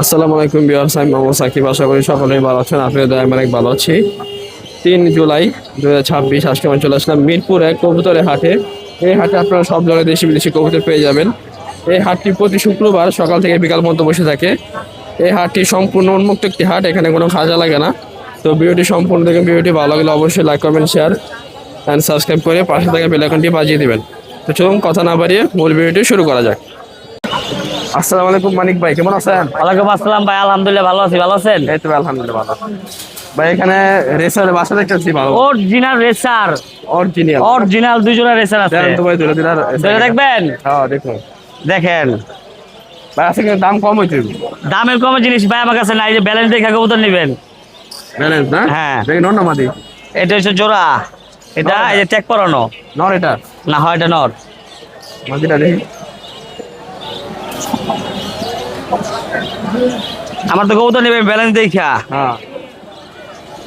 আসসালামু আলাইকুম ভিউয়ার্স, আমি মোহাম্মদ সাকিব। আশা করি সকলেই ভালো আছেন। আপনাদের আমি অনেক ভালো আছি। 3 জুলাই 2026 আজকে আমি চলে আসলাম মিরপুরে কবুতরের হাটে। এই হাটে আপনারা সব ধরনের দেশি বিদেশি কবুতর পেয়ে যাবেন। এই হাটটি প্রতি শুক্রবার সকাল থেকে বিকাল পর্যন্ত বসে থাকে। এই হাটটি সম্পূর্ণ উন্মুক্ত একটি হাট, এখানে কোনো খাজা লাগে না। তো ভিডিওটি সম্পূর্ণ দেখে ভিডিওটি ভালো লাগলে অবশ্যই like comment share and subscribe করে পাশে থাকা বেল আইকনটি বাজিয়ে দিবেন। তো চলুন কথা না বাড়িয়ে মূল ভিডিওটি শুরু করা যাক। আসসালামু আলাইকুম মানিক ভাই, কেমন আছেন? ওয়ালাইকুম আসসালাম ভাই, আলহামদুলিল্লাহ ভালো আছি। ভালো আছেন? এই তো আলহামদুলিল্লাহ ভালো। ভাই এখানে রেসারের বাসা দেখতেছি ভালো। অরিজিনাল রেসার, অরিজিনাল দুই জোড়া রেসার আছে। দেন তো ভাই দুটো দিলার। দুটো দেখবেন? হ্যাঁ দেখুন। দেখেন ভাই আজকে কিন্তু দাম কম হইছে। দামের কমে জিনিস ভাই আমার কাছে নাই, যে ব্যালেন্স দেখে কবুতর নেবেন। ব্যালেন্স না? হ্যাঁ। দেখি নর না মাদি? এটা হচ্ছে জোড়া, এটা এই যে ট্যাগ পরানো। নর এটা? না হয় এটা নর। মাদিটা দেখি। আমার তো কবুতর নেবেন ব্যালেন্স দেখা। হ্যাঁ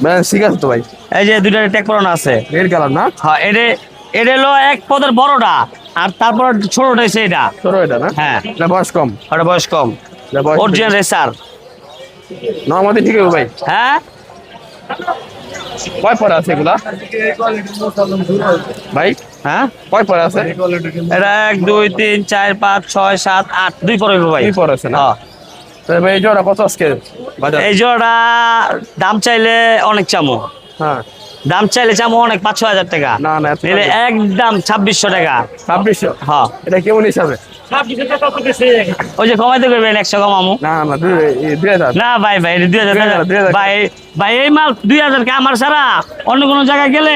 ব্যালেন্স ঠিক আছে তো ভাই। এই যে দুইটা ট্যাগ পরানো আছে। রেড কালার না? হ্যাঁ, এটা হলো এক পদের বড়টা, আর তারপর ছোটটা হচ্ছে এটা। ছোট এটা না? হ্যাঁ। এটা বয়স কম। ওটা বয়স কম। Original racer. নর মাদি ঠিক আছে ভাই। হ্যাঁ। কয় পরে আছে এগুলা ভাই? হ্যাঁ, কয় পরে আছে? এটা 1 2 3 4 5 6 7 8 দুই পরে ভাই। দুই পরে আছে না? হ্যাঁ। তো ভাই এই জোড়া কত আজকে বাজার? এই জোড়া দাম চাইলে অনেক চামো। হ্যাঁ দাম চাইলে চামো অনেক, 5-6 হাজার টাকা। না না নিলে একদম 2600 টাকা। 2600? হ্যাঁ। এটা কেমন হিসাবে? ওই যে কমাইতে করবেন 100 কমামু। না না 2000 না ভাই, ভাই 2000 ভাই। ভাই এই মাল 2000 কে আমার ছাড়া অন্য কোনো জায়গায় গেলে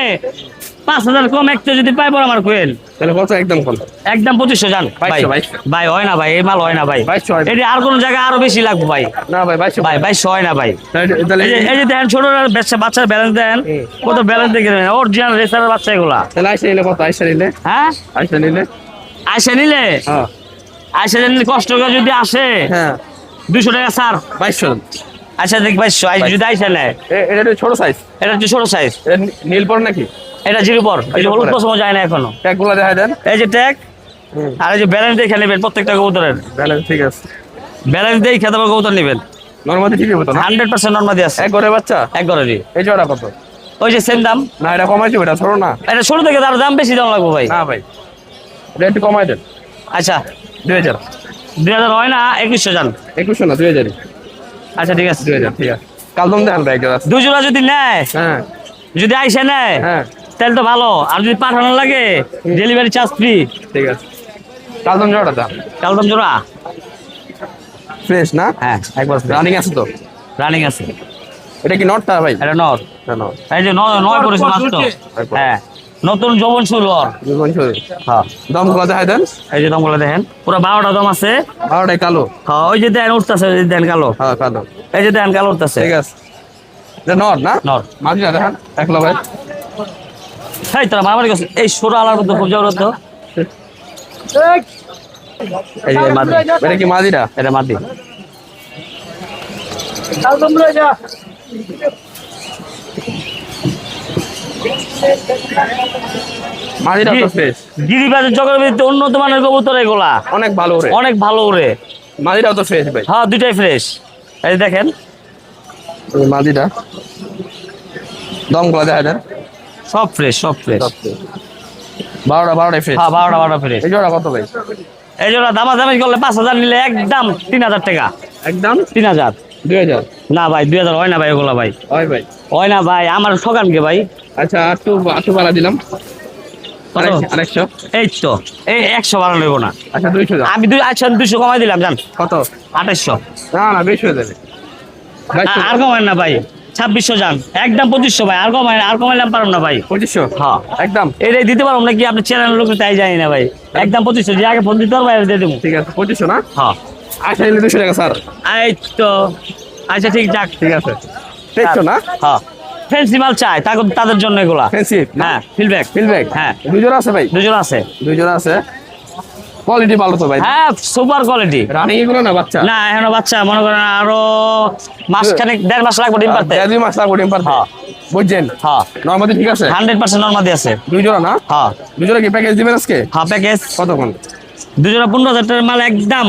5000 কম একটা যদি পাইবো আমার কোয়েল। তাহলে কত একদম কম? একদম 2500 জান ভাই। 2200 ভাই হয় না ভাই, এই মাল হয় না ভাই। 2200 এটা আর কোন জায়গায় আরো বেশি লাগবে ভাই। না ভাই 2200 ভাই 2200 হয় না ভাই। তাহলে এই যে দেখেন ছোট বাচ্চার ব্যালেন্স দেন, কত ব্যালেন্স দেখে দেন। অরিজিনাল রেসারের বাচ্চা এগুলা। তাহলে আইসা নিলে কত? আইসা নিলে? হ্যাঁ, আইসা নিলে? আইসা নিলে? হ্যাঁ আইসা নিলে কষ্ট করে যদি আসে হ্যাঁ 200 টাকা স্যার। 2200? আচ্ছা দেখ 2200 যদি আইসা নেয়। এটা একটু ছোট সাইজ। এটা হচ্ছে ছোট সাইজ। এটা নীল পর নাকি? এটা জিরো পর, এই যে হলুদ পশম যায় না এখনো। ট্যাগগুলো দেখা দেন। এই যে ট্যাগ, আর এই যে ব্যালেন্স দেখে নেবেন প্রত্যেকটা কবুতরের। ব্যালেন্স ঠিক আছে। ব্যালেন্স দেখে তারপর কবুতর নেবেন। নরমাদি ঠিক হবে তো না? 100% নরমাদি আছে। এক ঘরে বাচ্চা? এক ঘরেরই। এই জোড়া কত? ওই যে সেম দাম। না এটা কমাইছি, ওটা ছোট না? এটা ছোট থেকে তার দাম বেশি দাম লাগবে ভাই। না ভাই এটা একটু কমাই দেন। আচ্ছা 2000? 2000 হয় না, 2100 জান। 2100 না 2000? আচ্ছা ঠিক আছে 2000 ঠিক আছে। কালদম দেখান ভাই একটা। দুই জোড়া যদি নেয়, হ্যাঁ যদি আইসা নেয় হ্যাঁ তাহলে তো ভালো, আর যদি পাঠানো লাগে ডেলিভারি চার্জ ফ্রি। ঠিক আছে। কালদম জোড়া দাম কালদম জোড়া ফ্রেশ না? হ্যাঁ একবার রানিং আছে তো? রানিং আছে। এটা কি নটটা ভাই? এটা নর। না এই যে নয় পড়েছে মাত্র। হ্যাঁ, নতুন যৌবন শুরু হওয়ার। হ্যাঁ, দম গুলো দেখাই দেন। এই যে দমগুলো দেখেন, পুরো 12টা দম আছে। 12টাই কালো? হ্যাঁ, ওই যে দেন উঠতেছে, ওই যে দেন কালো। হ্যাঁ কালো। এই যে দেন কালো উঠতেছে। ঠিক আছে। এটা নর না? নর। মাঝিটা দেখান একলা ভাই। এই তোরা মারামারি করছিস, এই সরু আলার মধ্যে খুব জবরদস্ত। এই যে মাদি। এটা কি মাঝিটা? এটা মাদি। মাঝিটা তো ফ্রেশ। গিরিবাজের জগতের ভিত্তিতে উন্নত মানের কবুতর এগুলা, অনেক ভালো ওরে। অনেক ভালো ওরে। মাঝিটাও তো ফ্রেশ ভাই। হ্যাঁ, দুইটাই ফ্রেশ। এই যে দেখেন এই মাঝিটা দম গুলো দেখাই দেন। সব ফ্রেশ, সব ফ্রেশ। 12টাই ফ্রেশ? হ্যাঁ 12টা ফ্রেশ। এই জোড়া কত ভাই? এই জন্য দামাদামি করলে 5000 নিলে একদম 3000 টাকা। একদম 3000? 2000? না ভাই 2000 হয় না ভাই, ওগুলা ভাই হয় ভাই। হয় না ভাই, আমার ঠকান কে ভাই। আচ্ছা একটু বাড়া দিলাম। আরেকশো? এই তো এই 100 বাড়ানো নেবো না। আচ্ছা 200 দাও। আমি 200 কমাই দিলাম জান। কত? 2800। না না বেশি হয়ে যাবে। আর কমাই না ভাই, 2600 জান। একদম 2500 ভাই, আর কমাইলাম পারুম না ভাই। 2500? হ্যাঁ একদম। এটাই দিতে পারবো নাকি আপনি চ্যানেল লোক তাই জানি না ভাই। একদম 2500, যে আগে ফোন দিতে পারবো দিয়ে দেবো। ঠিক আছে 2500 না? হ্যাঁ। আচ্ছা নিলে 200 টাকা স্যার। এই তো আচ্ছা ঠিক যাক। ঠিক আছে 2300 না? হ্যাঁ, ফ্যান্সি মাল চাই তাদের জন্য এগুলা। ফ্যান্সি? হ্যাঁ, ফিলব্যাক? হ্যাঁ দুই জোড়া আছে ভাই? দুই জোড়া আছে। দুই জোড়া আছে। কোয়ালিটি ভালো তো ভাই? হ্যাঁ, সুপার কোয়ালিটি। রানিং এগুলো না বাচ্চা? না এখনো বাচ্চা, মনে করেন আরো মাসখানেক 1.5 মাস লাগবে ডিম পারতে। 2 মাস লাগবে ডিম পারতে? হ্যাঁ। বুঝছেন? হ্যাঁ, নরমালি ঠিক আছে? 100% নরমাদি আছে। দুই জোড়া না? হ্যাঁ। দুই জোড়া কি প্যাকেজ দিবেন আজকে? হ্যাঁ প্যাকেজ। কত কোন? দুই জোড়া 15000 টাকার মাল, একদম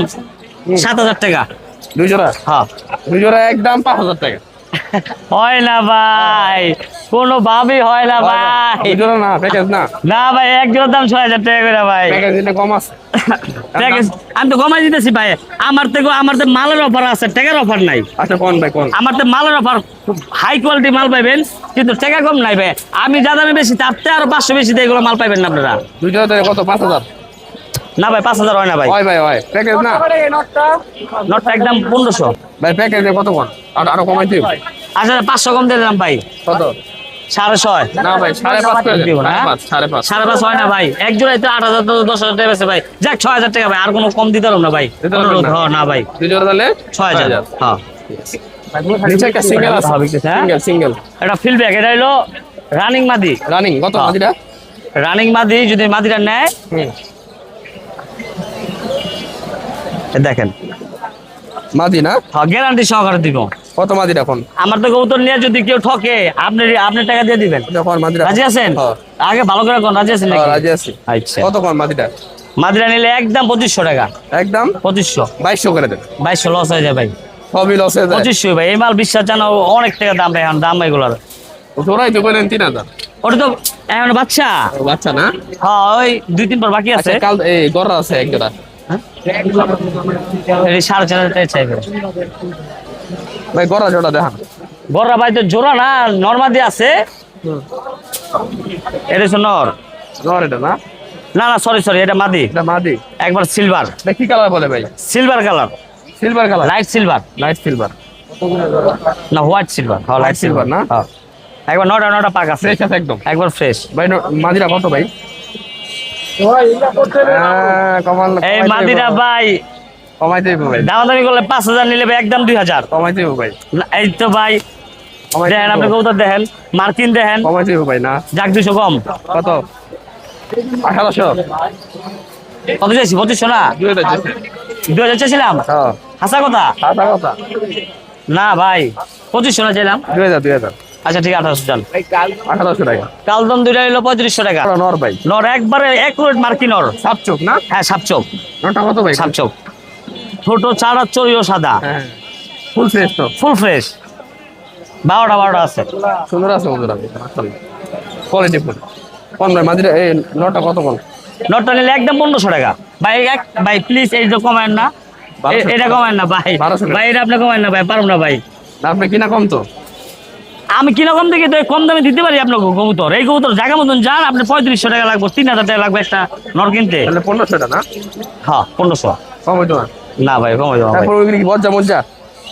7000 টাকা। দুই জোড়া হ্যাঁ দুই জোড়া একদম 5,000 টাকা। হয় না ভাই, কোনো ভাবেই হয় না ভাই। দুই জোড়া না, প্যাকেজ না, না ভাই, এক জোড়ার দাম 6,000 টাকা করে ভাই। প্যাকেজ এটা কম আছে। প্যাকেজ আমি তো কমাই দিতেছি ভাই। আমার তো মালের অফার আছে, টাকার অফার নাই। আচ্ছা কোন ভাই কোন? আমার তো মালের অফার, হাই কোয়ালিটি মাল পাইবেন, কিন্তু টাকা কম নাই ভাই। আমি যা দামে বেশি তার থেকে আরো 500 বেশি দিয়ে এগুলো মাল পাইবেন না আপনারা। দুই জোড়া কত? 5,000? না ভাই, 5,000 হয় না ভাই। হয় ভাই হয়, প্যাকেজ না। নটটা একদম 1500 ভাই প্যাকেজে কত কোন? আরো কমাই দিও। আচ্ছা 500 কম দিয়ে দিলাম ভাই। কত? 6.5। না ভাই 5.5 করে দিব দেন। না? 5.5 5.5 হয় না ভাই। এক জোড়ায় তো 8,000 তো 10,000 টাকা বেশি ভাই। যাক 6,000 টাকা ভাই, আর কোনো কম দিতে পারবো না ভাই। দিতে পারবেন না? হ্যাঁ না ভাই, দুই জোড়া তাহলে 6,000। হ্যাঁ নিচে একটা সিঙ্গেল আছে, সিঙ্গেল সিঙ্গেল এটা ফিল্ডব্যাক, এটা হলো রানিং মাদি। রানিং কত হ্যাঁ। মাদিটা? রানিং মাদি যদি মাদিটা নেয়, দেখেন মাদি না, হ্যাঁ গ্যারান্টি সহকারে দিব। কত মাদিটা কোন? আমার তো কবুতর নিয়ে যদি কেউ ঠকে, আপনি টাকা দিয়ে দিবেন। কোন মাদিটা? রাজি আছেন? হ্যাঁ। আগে ভালো করে কোন রাজি আছেন হ্যাঁ, নাকি? রাজি আছি। আচ্ছা, কত কোন মাদিটা? মাদিরা নিলে একদম 2,500 টাকা। একদম 2,500। 2200 করে দেন। 2,200 লস হয়ে যায় ভাই। সবই লস হয়ে যায়। 2,500 ভাই, এই মাল বিশ্বাস জানো অনেক টাকা দাম ভাই, এখন দাম এগুলোর। জোড়াই তো বলেন 3,000। ওটা তো এখন বাচ্চা। ও, বাচ্চা না? হ্যাঁ ওই 2-3 পর বাকি আছে। আচ্ছা কাল এই গড়া আছে এক জোড়া। এই 4,500 টাকা চাইবে। ভাই গড়া জোড়া দেখান। গররা ভাই তো জোড়া না, নরমাদি আছে। এটা হচ্ছে নর। নর এটা না? না না, সরি এটা মাদি। এটা মাদি। একবার সিলভার, এটা কি কালার বলে ভাই? Silver colour, silver colour, light silver. Light silver না হোয়াইট সিলভার। হ্যাঁ লাইট Light silver সিলভার না? হ্যাঁ একবার নটা পাক আছে, ফ্রেশ আছে একদম। একবার ফ্রেশ। ভাই মাদিরা কত ভাই? কমাল এই মাদিরা ভাই কমাই দেব ভাই, দামাদামি করলে 5,000 নিলে ভাই একদম 2,000। কমাই দেব ভাই, এই তো ভাই কমাই দেখেন, আপনি কবুতর দেখেন, মার্কিন দেখেন, কমাই দেব ভাই না। যাক 200 কম। কত? 1800। কত চাইছি? 2,500 না, 2,000 চাইছিলাম। হ্যাঁ হাসা কথা আধা কথা। না ভাই, 2,500 না চাইলাম। 2000 আচ্ছা ঠিক আছে, 800 চাল। 1800 টাকা। কালদম দুইটা হলো 3500 টাকা। নর ভাই, নর একবারে একুরেট মার্কি নর। সাপ চোখ না? হ্যাঁ সাপচোপ, নটা কত ভাই? সাপচোপ ছোট চারা চড়িও সাদা, হ্যাঁ ফুল ফ্রেশ তো, ফুল ফ্রেশ। 12টা আছে। সুন্দর আছে বন্ধুরা, মাশাআল্লাহ কোয়ালিটি ফুল। কোন ভাই মাদিরা এই নটা কত কোন? নটটা নিলে একদম 1500 টাকা ভাই। ভাই প্লিজ এই যে কমেন না, 1200 এটা কমেন না ভাই। 1200 টাকা। ভাই এটা আপনি কমেন না ভাই, পারুম না ভাই। আপনি কিনা কম তো? আমি কিনা কম থেকে তো কম দামে দিতে পারি আপনাকে কবুতর। এই কবুতর জায়গা মতন যান, আপনি 3500 টাকা লাগবে, 3,000 টাকা লাগবে একটা নর কিনতে। তাহলে 1500 টাকা না? হ্যাঁ 1500। কম হইতো না? না ভাই কমে যাবো ভাই। তারপর ওইগুলি কি বজ্জা মজ্জা?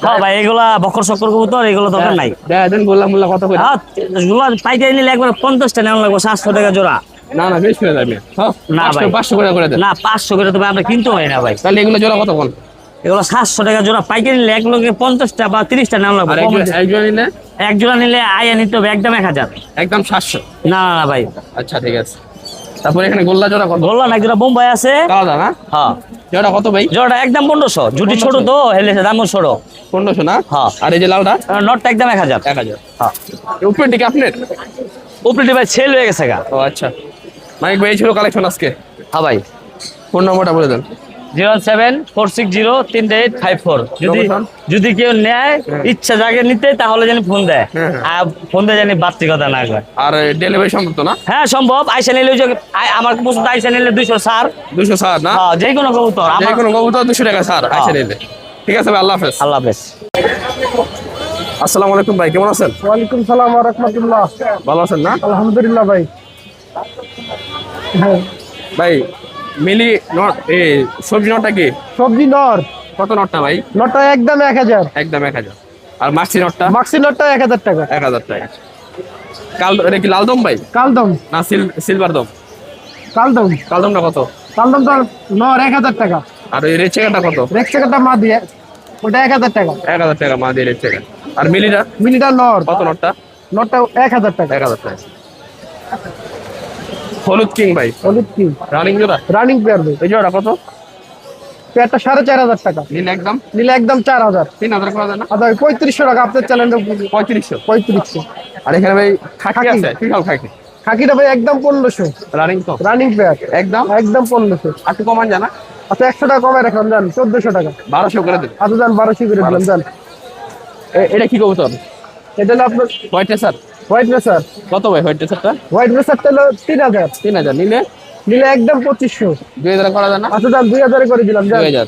হ্যাঁ ভাই, এগুলা বকর সকর কবুতর, এগুলো দরকার নাই। দেন বললাম বললাম কত করে? হ্যাঁ এগুলা পাইকারি নিলে একবার 50টা নেওয়া লাগবে, 700 টাকা জোড়া। না না বেশ করে যাবে। হ্যাঁ না ভাই। 500 করে দেন। না 500 করে তো ভাই আমরা কিনতে হয় না ভাই। তাহলে এগুলো জোড়া কত কোন? এগুলো 700 টাকা জোড়া পাইকারি নিলে এক লোকে 50টা বা 30টা নেওয়া লাগবে। আর একজন নিলে এক জোড়া নিলে আয়া নিতে হবে একদম 1,000। একদম 700। না না ভাই, আচ্ছা ঠিক আছে। তারপর এখানে গোল্লা জোড়া কত? বললাম এক জোড়া বোম্বাই আছে। আলাদা না? হ্যাঁ জোড়া কত ভাই? জোড়াটা একদম 1500, জুটি ছোট তো হেলে দাম ছোট। 1500 না? হ্যাঁ। আর এই যে লালটা? নটটা একদম 1,000। 1000। হ্যাঁ উপরে দিকে আপনার? উপরে ভাই সেল হয়ে গেছে গা। ও আচ্ছা, মাইক ভাই ছিল কালেকশন আজকে। হ্যাঁ ভাই, ফোন নম্বরটা বলে দেন। 074603854। Location? যদি কেউ নেয়, ইচ্ছা জাগে নিতে, তাহলে জানি ফোন দেয়। হ্যাঁ, আর ফোন দেয় জানি বাড়তি কথা না কয়। আর ডেলিভারি সম্ভব তো না? হ্যাঁ সম্ভব। আইসা নিলে ওই যে আমার পছন্দ, আইসা নিলে 200 ছাড়। 200 ছাড় না? হ্যাঁ যে কোনো কবুতর যে আমার। কোনো কবুতর 200 টাকা ছাড় আইসা নিলে। ঠিক আছে ভাই, আল্লাহ হাফেজ। আল্লাহ হাফেজ। আসসালামু আলাইকুম ভাই, কেমন আছেন? ওয়ালাইকুম সালাম ওয়া রাহমাতুল্লাহ। ভালো আছেন না? আলহামদুলিল্লাহ ভাই। হ্যাঁ, ভাই মিলি নট এই সবজি নটটা কি? সবজি নর কত নটটা ভাই? নরটা একদম 1,000। একদম 1000। আর মাক্সি নটটা? মাক্সি নরটা 1,000 টাকা। 1000 টাকা। এটা কি লাল দম ভাই কালদম না সিলভার দম? কালদম কালদমটা কত? কালদম তো নর 1,000 টাকা। আর ওই রেড চেকারটা কত? রেক টাকাটা মা দিয়ে ওটা 1,000 টাকা। 1000 টাকা মা দিয়ে রেড চেকার। আর মিলিটা মিনিটা নর কত নটটা? নরটা 1,000 টাকা। 1000 টাকা। হলুদ কিং ভাই হলুদ কি রানিং জোড়া? রানিং পেয়ার ভাই। এই জোড়া কত? পেয়ারটা 4,500 টাকা। নীল একদম নিলে একদম 4,000। 3000 করা যায় না? আর 3500 টাকা আপনার চ্যানেলটা। 3500। 3500। আর এখানে ভাই খাকি খাকি। আছে, কি খাও খাকি? খাকিটা ভাই একদম 1500। রানিং তো রানিং পেয়ার একদম একদম 1500। আর একটু কমান জানা? আচ্ছা 100 টাকা কমায় রাখলাম জান 1400 টাকা। 1200 করে দেন। আচ্ছা জান 1200 করে দিলাম জান। এটা কি কবুতর? এটা হলো আপনার হোয়াইট রেসার। White racer. কত ভাই হোয়াইট রেসারটা? হোয়াইট রেসারটা হলো 3000। 3000 নিলে নিলে একদম 2500। 2000 করা যায় না? আচ্ছা জান 2000 করে দিলাম জান। 2000।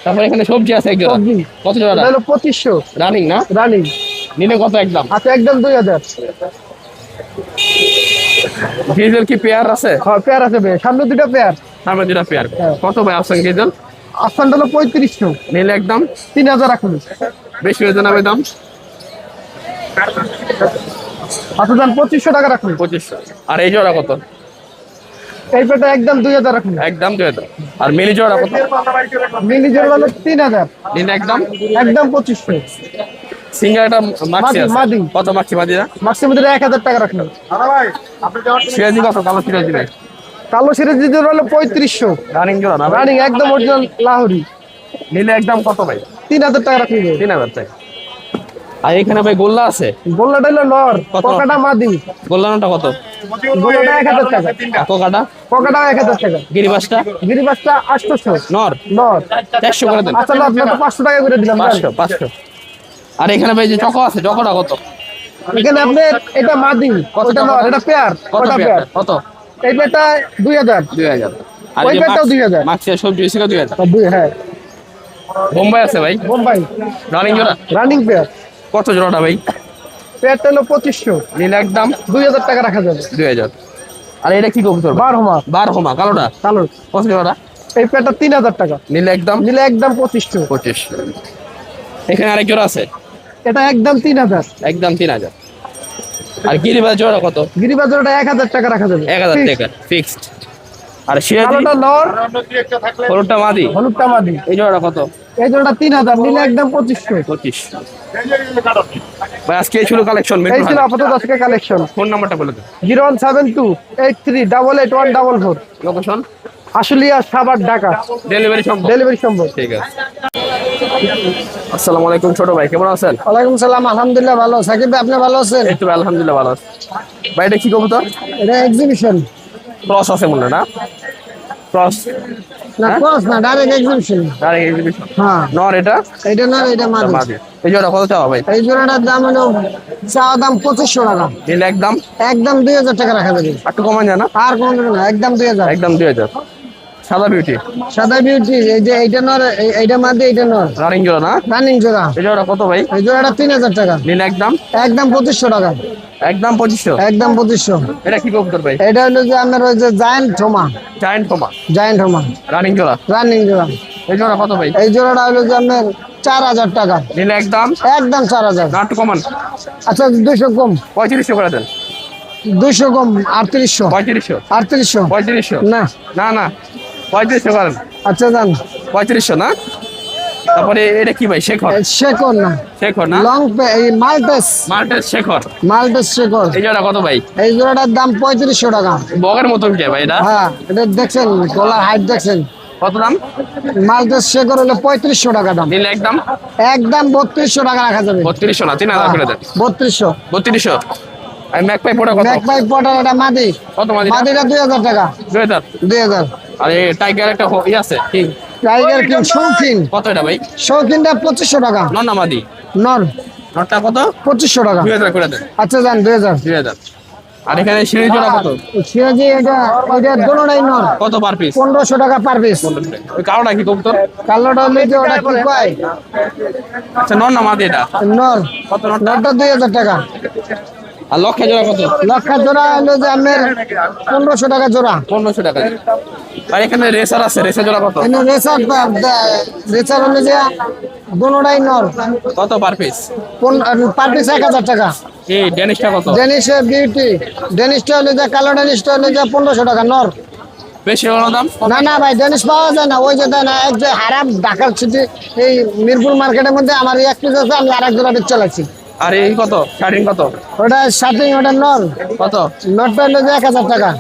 তারপর এখানে সবজি আছে এক জোড়া। সবজি। কত জোড়া? এটা হলো 2500 রানিং না? রানিং। নিলে কত একদম? আচ্ছা একদম 2000। ডিজেল কি পেয়ার আছে? হ্যাঁ পেয়ার আছে ভাই, সামনে দুটো পেয়ার। সামনে দুটা পেয়ার। হ্যাঁ। কত ভাই আফসান ডিজেল? আফসানটা হলো 3500। নিলে একদম 3000 রাখুন। বেশি হয়ে জানাবে দাম? আচ্ছা জান 2500 টাকা রাখুন। 2500। আর এই জোড়া কত? এই পেটা একদম 2000 রাখুন। একদম 2000। আর মিলি জোড়া কত? মিলি জোড়া হলো 3000। নিলে একদম একদম 2500। সিঙ্গারটা মাক্সি আছে। মাদি। কত মাক্সি মাদিরা? ম্যাক্সিমাম 1000 টাকা রাখুন। সিরাজি কত? কালো সিরাজি ভাই। কালো সিরিজ জোড়া হলো 3500। রানিং জোড়া না ভাই? রানিং একদম অরিজিনাল লাহোরি। নিলে একদম কত ভাই? 3000 টাকা রাখুন। 3000 টাকা। আর এখানে ভাই গোল্লা আছে। গোল্লাটা হলো নর, কত? কোকাটা মাদি। গোল্লানোটা কত? গোল্লাটা 1000 টাকা। কোকাটা? কোকাটা 1000 টাকা। গিরিবাসটা? গিরিবাসটা 800। নর? নর 400 করে দেন। আচ্ছা আপনার তো 500 টাকা করে দিলাম। 500 500। আর এখানে ভাই যে চকো আছে, চকোটা কত? এখানে আপনি এটা মাদি, কত ওটা টাকা? নর, এটা পেয়ার, কত ওটা পেয়ার? পেয়ার। কত? এই পেটা 2000। 2000। আর ওই এই যে পেয়ারটাও 2000। মাক্সি আর সবজি ছিল 2000। হ্যাঁ বোম্বাই আছে ভাই। বোম্বাই রানিং জোড়া? Running pair. কত জোড়াটা ভাই? পেয়ারটা হলো 2500। নিলে একদম 2000 টাকা রাখা যাবে। 2000। আর এটা কি কবুতর? 12 মাস 12 মা কালোটা? কালো। কত জোড়া? এই পেয়ারটা 3000 টাকা। নিলে একদম নিলে একদম 2500। 25। এখানে আরেক জোড়া আছে। এটা একদম 3000। একদম 3000। আর গিরিবাস জোড়া কত? গিরিবাজ ওটা 1000 টাকা রাখা যাবে। 1000 টাকা ফিক্সড। আর সিরাজি কালোটা নর, হলুদটা মাদি। হলুদটা মাদি। এই জোড়া কত? এই জোড়াটা 3000। নিলে একদম 2500। 25। ভাই আজকে এই ছিল কালেকশন। এই ছিল আপাতত আজকে কালেকশন। ফোন নাম্বারটা বলে দেন। 017283881444। লোকেশন? আশুলিয়া, সাভার, ঢাকা। ডেলিভারি সম্ভব? ডেলিভারি সম্ভব। ঠিক আছে। আসসালামু আলাইকুম ছোট ভাই, কেমন আছেন? ওয়ালাইকুম সালাম, আলহামদুলিল্লাহ ভালো। সাকিব ভাই আপনি ভালো আছেন? এই তো ভাই, আলহামদুলিল্লাহ ভালো আছি। ভাই এটা কি কবুতর? এটা এক্সিবিশন। ক্রস আছে মনে হয় না? ক্রস না ক্রস না, ডাইরেক্ট এক্সিবিশন। আর এক্সিবিশন। হ্যাঁ নর এটা? এটা না, এটা মাদি। মাদি। এই জোড়া কত চাওয়া ভাই? এই জোড়াটার দাম হলো চাওয়া দাম 2500 টাকা। নিলে একদম একদম 2000 টাকা রাখা যাবে। একটু কমান যায় না? আর কোনো না, একদম 2000। একদম 2000। সাদা বিউটি সাদা বিউটি, এই যে এইটা নর, এইটা মাদি, এইটা নর। রানিং জোড়া না? রানিং জোড়া। এই জোড়া কত ভাই? এই জোড়াটা 3000 টাকা। নিলে একদম একদম 2500 টাকা। একদম 2500। একদম 2500। এটা কি কবুতর ভাই? এটা হলো যে আপনার ওই যে জায়ান্ট হোমা। জায়ান্ট কোমা। জায়ান্ট হোমা রানিং জোড়া? রানিং জোড়া। এই জোড়া কত ভাই? এই জোড়াটা হলো যে আপনার 4000 টাকা। নিলে একদম একদম 4000। না একটু কমান? আচ্ছা 200 কম। 3500 করে দেন। 200 কম, 3800। 3500। 3800 3500 না। না না 3500 করেন। আচ্ছা জান 3500 না? তারপরে এটা কি ভাই? শেখর? শেখর না, শেখর না? লং এই Maltese. Maltese Shekhar. Maltese Shekhar. এই জোড়া কত ভাই? এই জোড়াটার দাম 3500 টাকা। বগের মতন কে ভাই এটা? হ্যাঁ এটা দেখছেন, গলার হাইট দেখছেন। কত দাম? মাল্টেস শেখর হলো 3500 টাকা দাম। নিলে একদম একদম 3200 টাকা রাখা যাবে। 3200 না 3000 করে দেন। 3200। 3200। আর ম্যাকপাই পোটা কত? ব্যাকপাইপ পটার এটা মাদি। কত মাদি? মাদিটা 2000 টাকা। 2000। 2000। আর এই টাইগার একটা ই আছে কি? টাইগার কিং শৌখিন। কত এটা ভাই? শৌখিনটা 2500 টাকা। নর না মাদি? নর নরটা কত? 2500 টাকা। 2000 করে দেন। আচ্ছা যান 2000। 2000। আর এখানে সিঁড়ি জোড়া কত? সিরাজি এটা দোনোটাই নর। কত পার পিস? 1500 টাকা পার পিস। ওই কালোটা কি কবুতর? কালোটা হলে যে ওটা কি কয়? আচ্ছা নর না মাদি এটা? নর। কত নরটা? নরটা 2000 টাকা। আর লক্ষা জোড়া কত? লক্ষা জোড়া হলো যে আপনার 1500 টাকা জোড়া। 1500 টাকা। আর এখানে রেসার আছে, রেসার জোড়া কত? এনে রেসার রেসার হলে যে দোনোটাই নর। কত পার পিস? পার পিস 1000 টাকা। এই ড্যানিশটা কত? ডেনিশ বিউটি, ডেনিশটা হলে যে কালো ডেনিশটা হলে যে 1500 টাকা নর। বেশি হলো দাম? না না ভাই ডেনিশ পাওয়া যায় না, ওই যে দেয় না এক যে হারাম ঢাকার সিটি এই মিরপুর মার্কেটের মধ্যে আমার এক পিস আছে, আমি আরেক জোড়া বেচে চালাচ্ছি। আর এই কত? শার্টিং কত? ওটা শার্টিং, ওটা নর। কত? নরটা হলো যে 1000 টাকা।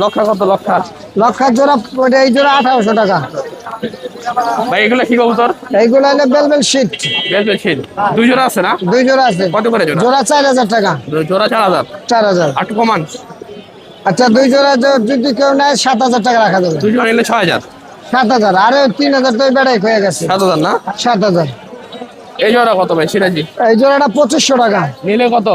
লক্ষা কত? লক্ষা লক্ষার জোড়া ওটা এই জোড়া 1800 টাকা। ভাই এগুলো কি কবুতর? এইগুলো হলো বেলবেল শীট। বেলবেল ছিল। দুই জোড়া আছে না? দুই জোড়া আছে। কত করে জোড়া? জোড়া 4000 টাকা। জোড়া 4000। 4000। আর একটু কমান? আচ্ছা দুই জোড়া যদি কেউ নেয় 7000 টাকা রাখা যাবে। দুই জোড়া নিলে 6000। 7,000 আরে 3,000 তো বেড়াই হয়ে গেছে। 7,000 না? 7,000 এই জোড়া কত ভাই সিরাজি? এই জোড়াটা 2500 টাকা, নিলে কত?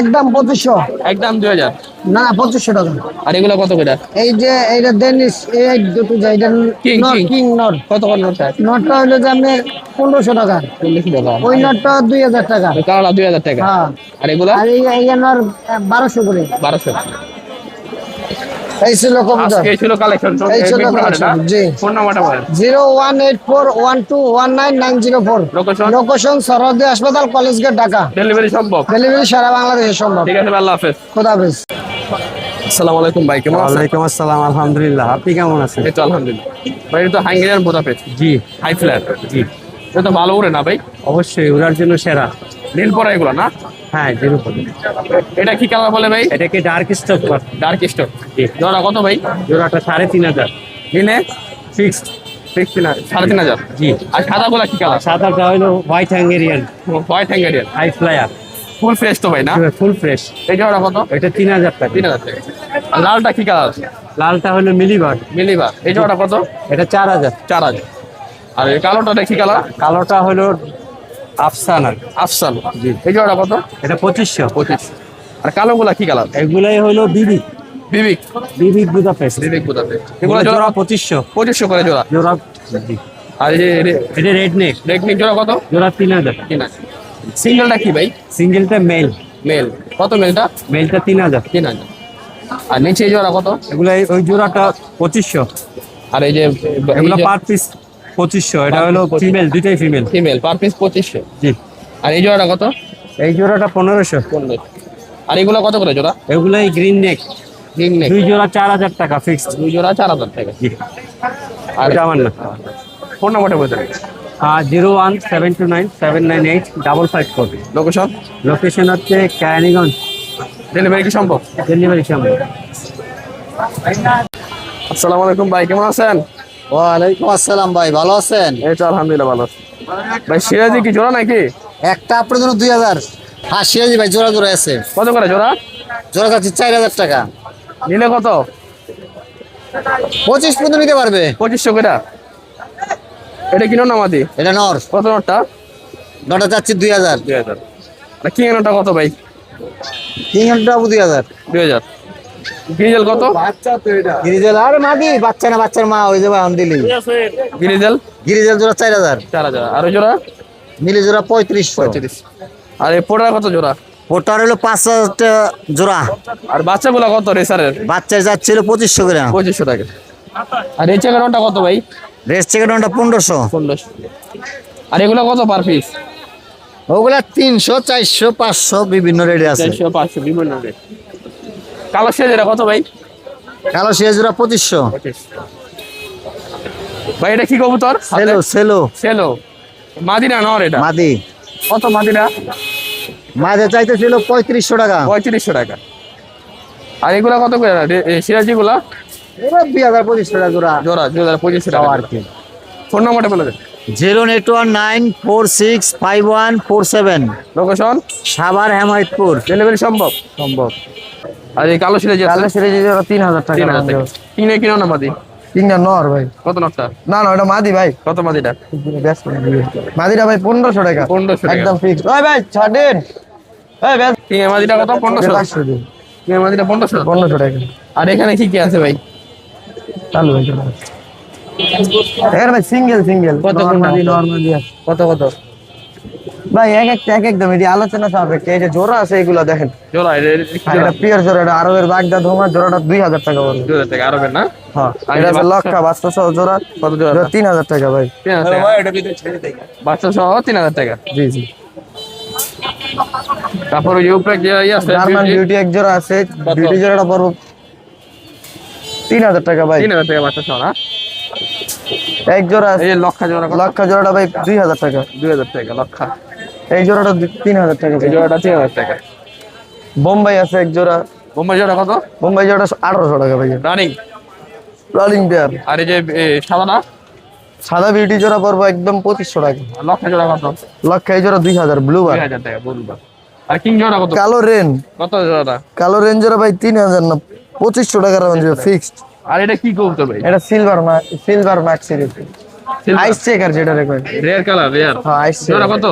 একদম 2500। একদম 2,000। না 2500 টাকা। আর এগুলো কত করে? এই যে এইটা ডেনিস, এই দুটো যে এটা King, not, king। King not. কত করে নোটটা? নটটা হলো যে আপনি 1500 টাকা, 40 টাকা। ওই নটটা 2000 টাকা। ওই কালোটা 2,000 টাকা। হ্যাঁ, আর এগুলা আর এই নর 1200 করে। 1200। এই ছিল কবুতর। আজকে ছিল কালেকশন। এই ছিল collection, জি। ফোন নাম্বারটা বলেন। 01841219904। Location? লোকেশন সরহদি হাসপাতাল, কলেজ গেট, ঢাকা। ডেলিভারি সম্ভব? ডেলিভারি সারা বাংলাদেশে সম্ভব। ঠিক আছে ভাই, আল্লাহ হাফেজ। খোদা হাফেজ। আসসালামু আলাইকুম ভাই, কেমন আছেন? ওয়ালাইকুম আসসালাম, আলহামদুলিল্লাহ। আপনি কেমন আছেন? এই তো আলহামদুলিল্লাহ। ভাই এটা তো হাঙ্গেরিয়ান বুদাপেস্ট, জি হাই ফ্ল্যাট। জি, এটা তো ভালো উড়ে না ভাই? অবশ্যই ওনার জন্য সেরা। নীল পরা এগুলো না? হ্যাঁ, যেরকম এটা কি কালার বলে ভাই? এটাকে ডার্ক স্টক ডার্ক স্টোন। জি। জোড়া কত ভাই? জোড়াটা 3,500 নিলে ফিক্সড। 3,500। জি। আর সাদা গুলা কি কালার? সাদাটা হলো white Hungarian white Hungarian. High flyer, full fresh তো ভাই না? Full fresh. এই জোড়া কত? এটা 3,000 টাকা। 3,000 টাকা। আর লালটা কি কালার? লালটা হলো মিলিবার, মিলিবার। এই জোড়া কত? এটা 4,000। 4,000। আর এই কালোটা কি কালার? কালোটা হলো আফসানা, আফসান। জি। এই জোড়া কত? এটা 2500। 25। আর কালো গুলা কি কালার? এগুলাই হলো বিবিক, বিবিক। বিবিক বুদাপেস্ট। বিবিক বুদাতে। এগুলো এগুলো জোড়া জোড়া 2500। 2500 করে জোড়া। জোড়া জি। আর এই যে এটা রেড নেক, রেডমিক জোড়া কত? জোড়া 3,000। কিনা সিঙ্গেলটা কি ভাই? সিঙ্গেলটা মেল, মেল। কত মেলটা? মেলটা 3,000। 3,000। আর নিচে এই জোড়া কত? এগুলা ওই জোড়াটা 2500। আর এই যে এগুলো পার পিস 2500। এটা হলো ফিমেল, দুইটাই ফিমেল। Female per piece 2500। জি। আর এই জোড়াটা কত? এই জোড়াটা 1500। 1500। আর এগুলো কত করে জোড়া? এগুলাই গ্রিন নেক, গ্রিন নেক। দুই জোড়া 4,000 টাকা ফিক্সড। দুই জোড়া 4,000 টাকা। জি। আর এটা আমার না। ফোন নাম্বারটা বলতে 01729798554। লোকেশন? লোকেশন হচ্ছে ক্যানিগঞ্জ। ডেলিভারি কি সম্ভব? ডেলিভারি সামনে। আসসালামু আলাইকুম ভাই, কেমন আছেন? ওয়ালাইকুম আসসালাম ভাই, ভালো আছেন? এই তো আলহামদুলিল্লাহ ভালো আছি। ভাই সিরাজি কি জোড়া নাকি? একটা আপনার জন্য 2000। হ্যাঁ সিরাজি ভাই, জোড়া জোড়া আছে। কত করে জোড়া? জোড়া যাচ্ছে 4,000 টাকা। নিলে কত? 25 পর্যন্ত নিতে পারবে। 2500 করে। এটা কিনো নামাদি? এটা নর, কত নোটটা? নটা যাচ্ছে 2000। 2,000। আর কিং নোটটা কত ভাই? কিং এন্ডটা 2000। 2,000। গ্রিজেল কত? গিরিজেল আরে মাদি, বাচ্চা না, বাচ্চার মা ওই যে বাহন দিলি। গ্রিজেল গিরিজেল জোড়া 4000। 4,000। আর ওই জোড়া? মিলি জোড়া 3500। 35। আর এই পোটার কত জোড়া? ওটার হলো 5000 টাকা জোড়া। আর বাচ্চাগুলো কত রেসারের? বাচ্চা যাচ্ছিল 2500 করে। 2500 টাকা। আর এই চেকারটা কত ভাই? রেস্ট চেকেটটা 1500। 1500। আর এগুলো কত পার পিস? ওগুলা 300, 400, 500 বিভিন্ন রেটে আছে। 400, 500 বিভিন্ন রেট। কালো শেজেরা কত ভাই? কালো সিরাজ জোড়া 2500। 25। ভাই এটা কি কবুতর? Cello Cello Cello. মাদিনা নর এটা? মাদি। কত মাদিনা? মাদি চাইতেছিল 3500 টাকা। 3500 টাকা। আর এগুলা কত করে? সিরাজি গুলা? এবার 2025 টাকা জোড়া। জোড়া 2500 টাকা আর কি। ফোন নাম্বারটা বলে দেন। 08194655147। লোকেশন? সাভার হেমায়তপুর। ডেলিভারি সম্ভব? সম্ভব। আর এই কালো সিরাজি আছে? কালো সিরাজ জোড়া 3000 টাকা। 3000 টাকা। কিনে কিনো না মাদি? তিনটা নর ভাই। কত নটটা? না না, ওটা মাদি ভাই। কত মাদিটা? মাদিটা ভাই 1500 টাকা। 1500 টাকা। একদম ফিক্স। ওই ভাই ছাড়েন। এই ভাই কিনে মাদিটা কত? 1500। 500 দিন। কিনে মাদিটা 1500। 1500 টাকা। আর এখানে কি কি আছে ভাই? চালু ভাই চালু। এখানে ভাই সিঙ্গেল সিঙ্গেল কত কোনটা? নরমালি কত কত? ভাই এক একদম এটি আলোচনা সাপেক্ষে। এই যে জোড়া আছে এগুলো দেখেন। জোড়া আর এটা পিওর জোড়া, এটা আরবের বাগদা ধোমা জোড়াটা 2000 টাকা পড়বে। 2000 টাকা আরবের না? হ্যাঁ, আর এটা এই আছে বাচ্চা? লক্ষা বাচ্চা সহ জোড়া। কত জোড়া? জোড়া 3000 টাকা ভাই। 3000 টাকা। বাচ্চা সহ 3000 টাকা। জি জি। তারপর ওই যে উপরে যে ইয়ে আছে জার্মান বিউটি এক জোড়া আছে। কত? বিউটি জোড়াটা পড়বে 3000 টাকা ভাই। 3000 টাকা বাচ্চা সহ না? এক জোড়া আছে। এই যে লক্ষা জোড়া কত? লক্ষা জোড়াটা ভাই 2000 টাকা। 2000 টাকা লক্ষা। এই জোড়াটা 3000 টাকা এই ভাই। জোড়াটা 3000 টাকা। বোম্বাই আছে এক জোড়া। বোম্বাই জোড়া কত? বোম্বাই জোড়া 1800 টাকা ভাই। রানিং। Running pair. আর এই যে সাদাটা? সাদা বিউটি জোড়া পড়বে একদম 2500 টাকা। লক্ষা জোড়া কত? লক্ষা এই জোড়া 2000 ব্লু বার। 2000 টাকা বলবা। আর কিং জোড়া কত? কালো রেন। কত জোড়াটা? কালো রেঞ্জের ভাই 3000 না 2500 টাকা রেঞ্জ ফিক্সড। আর এটা কি কবুতর ভাই? এটা silver max series ice checker যেটা রেকর্ড রেয়ার কালার, রেয়ার। হ্যাঁ আইস জোড়া কত?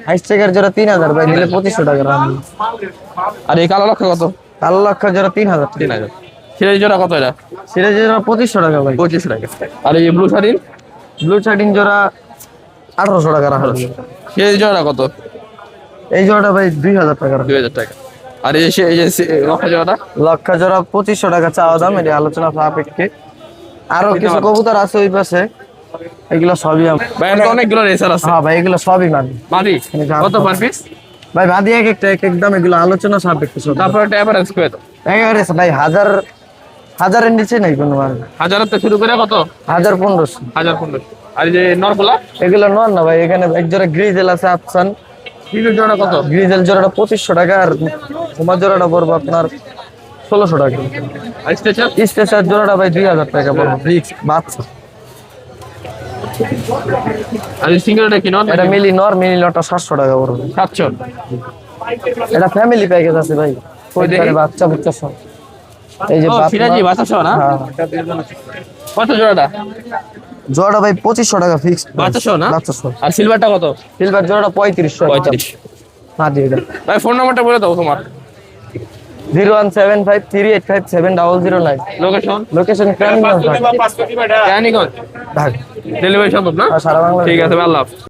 আইস চেকার জোড়া 3000 ভাই, নিলে 2500 টাকা রাখা। আর এই কালো লক্ষ্য কত? কালো লক্ষ জোড়া 3000 3000। সিরাজি জোড়া কত এটা? সিরিজ জোড়া 2500 টাকা ভাই। 2500 টাকা। আর এই ব্লু শাড়ির ব্লু চার্টিং জোড়া 1800 টাকা রাখা। সিরাজি জোড়া কত? এই জোড়াটা ভাই 2000 টাকা রাখা। 2000 টাকা। আর এই যে লক্ষ্য জোড়াটা লক্ষ জোড়া 2500 টাকা চাওয়া দাম, এটা আলোচনা সাপেক্ষে। আরো কিছু কবুতর আছে ওই পাশে, এগুলো সবই ভাই এর তো অনেকগুলো রেসার আছে। হ্যাঁ ভাই এগুলো সবই মানি মাদি কত পার পিস? ভাই ভাদি এক একটা এক একদম, এগুলো আলোচনা সাপেক্ষে সব। তারপর একটা এভারেজ করে দাও। একেবারে ভাই হাজারের নিচে নেই কোনো মাল। 1000 থেকে শুরু করে কত? 1500। 1500। আর এই যে নরগুলা এগুলো নন না ভাই, এখানে এক জোড়া গ্রিজেল আছে আফসান, হিরো জোড়া কত? গ্রিজেল জোড়াটা 2500 টাকা, আর তোমার জোড়াটা পড়বো আপনার 1600 টাকা। আর স্ট্রেচার স্পেশাল জোড়াটা ভাই 2000 টাকা পড়বো, ব্রিক্স বাচ্চা। আর এই সিঙ্গেলটা কি নন? এটা মিলি নটটা 700 টাকা পড়বে। 700। এটা ফ্যামিলি প্যাকেজ আছে ভাই, ওই দেখি। বাচ্চা বুচ্চা সব। এই যে ও বাচ্চা- সিরাজি বাতাসও না? হ্যাঁ। কত জোড়াটা? জোড়াটা ভাই 2500 টাকা ফিক্স। বাতাসও না? বাচ্চা সব। আর সিলভারটা কত? সিলভার জোড়াটা 3500। 35। হ্যাঁ দিয়ে দেন। ভাই ফোন নাম্বারটা বলে দাও তোমার। 01753387009। লোকেশন? লোকেশন ক্রাইমগঞ্জ, রানীগঞ্জ। ঢাকা। ডেলিভারি সম্ভব না? আর সারা বাংলা। ঠিক আছে ভাই, আল্লাহ হাফেজ।